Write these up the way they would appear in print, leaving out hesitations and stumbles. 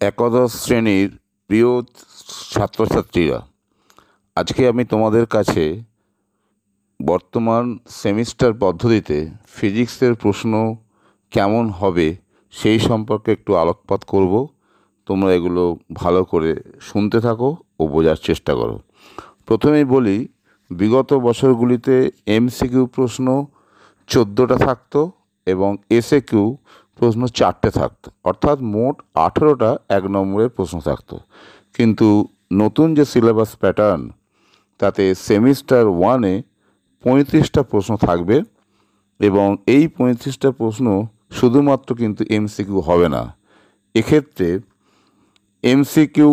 একাদশ শ্রেণীর প্রিয় ছাত্রছাত্রীরা, আজকে আমি তোমাদের কাছে বর্তমান সেমিস্টার পদ্ধতিতে ফিজিক্সের প্রশ্ন কেমন হবে সেই সম্পর্কে একটু আলোকপাত করব। তোমরা এগুলো ভালো করে শুনতে থাকো ও বোঝার চেষ্টা করো। প্রথমেই বলি, বিগত বছরগুলিতে এমসিকিউ প্রশ্ন 14টা থাকতো এবং এসএকিউ প্রশ্ন 4টে থাকতো, অর্থাৎ মোট 18টা 1 নম্বরের প্রশ্ন থাকতো। কিন্তু নতুন যে সিলেবাস প্যাটার্ন, তাতে সেমিস্টার 1-এ 35টা প্রশ্ন থাকবে এবং এই 35টা প্রশ্ন শুধুমাত্র কিন্তু এমসিকিউ হবে না। এক্ষেত্রে এমসিকিউ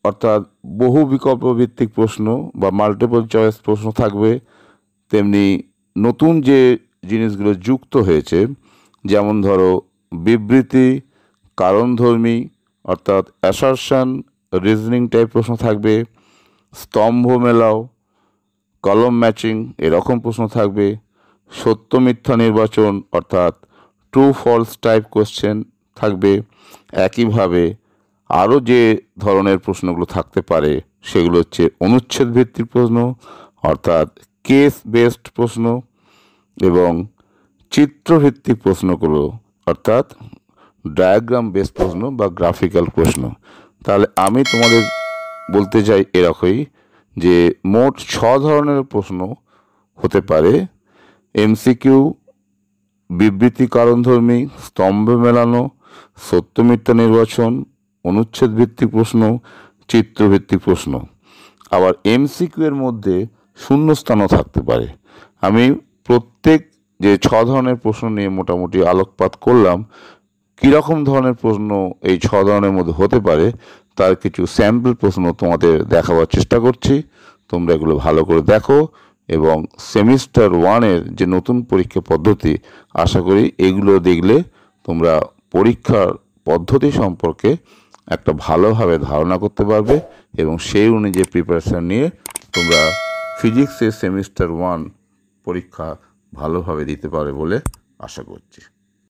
অর্থাৎ বহু বিকল্প ভিত্তিক প্রশ্ন বা মাল্টিপল চয়েস প্রশ্ন থাকবে। তেমনি নতুন যে জিনিসগুলো যুক্ত হয়েছে, যেমন ধরো বিবৃতি, কারণধর্মী অর্থাৎ অ্যাসারশন, রিজনিং টাইপ প্রশ্ন থাকবে, স্তম্ভ মেলাও, কলম ম্যাচিং এরকম প্রশ্ন থাকবে, সত্য মিথ্যা নির্বাচন অর্থাৎ ট্রু ফলস টাইপ কোশ্চেন থাকবে। একইভাবে আরও যে ধরনের প্রশ্নগুলো থাকতে পারে সেগুলো হচ্ছে অনুচ্ছেদ ভিত্তিক প্রশ্ন অর্থাৎ কেস বেসড প্রশ্ন এবং চিত্রভিত্তিক প্রশ্নগুলো অর্থাৎ ডায়াগ্রাম বেসড প্রশ্ন বা গ্রাফিক্যাল প্রশ্ন। তাহলে আমি তোমাদের বলতে চাই এরকমই যে মোট 6 ধরনের প্রশ্ন হতে পারে: এমসিকিউ, বিবৃতি কারণধর্মী, স্তম্ভ মেলানো, সত্য মিথ্যা নির্বাচন, অনুচ্ছেদ ভিত্তিক প্রশ্ন, চিত্রভিত্তিক প্রশ্ন। আবার এমসিকিউ এর মধ্যে শূন্যস্থানও থাকতে পারে। আমি প্রত্যেক যে 6 ধরনের প্রশ্ন নিয়ে মোটামুটি আলোকপাত করলাম, কীরকম ধরনের প্রশ্ন এই 6 ধরনের মধ্যে হতে পারে তার কিছু স্যাম্পল প্রশ্ন তোমাদের দেখাবার চেষ্টা করছি। তোমরা এগুলো ভালো করে দেখো এবং সেমিস্টার 1-এর যে নতুন পরীক্ষা পদ্ধতি, আশা করি এগুলো দেখলে তোমরা পরীক্ষার পদ্ধতি সম্পর্কে একটা ভালোভাবে ধারণা করতে পারবে এবং সেই অনুযায়ী প্রিপারেশান নিয়ে তোমরা ফিজিক্সের সেমিস্টার 1 পরীক্ষা ভালোভাবে দিতে পারবে বলে আশা করছি।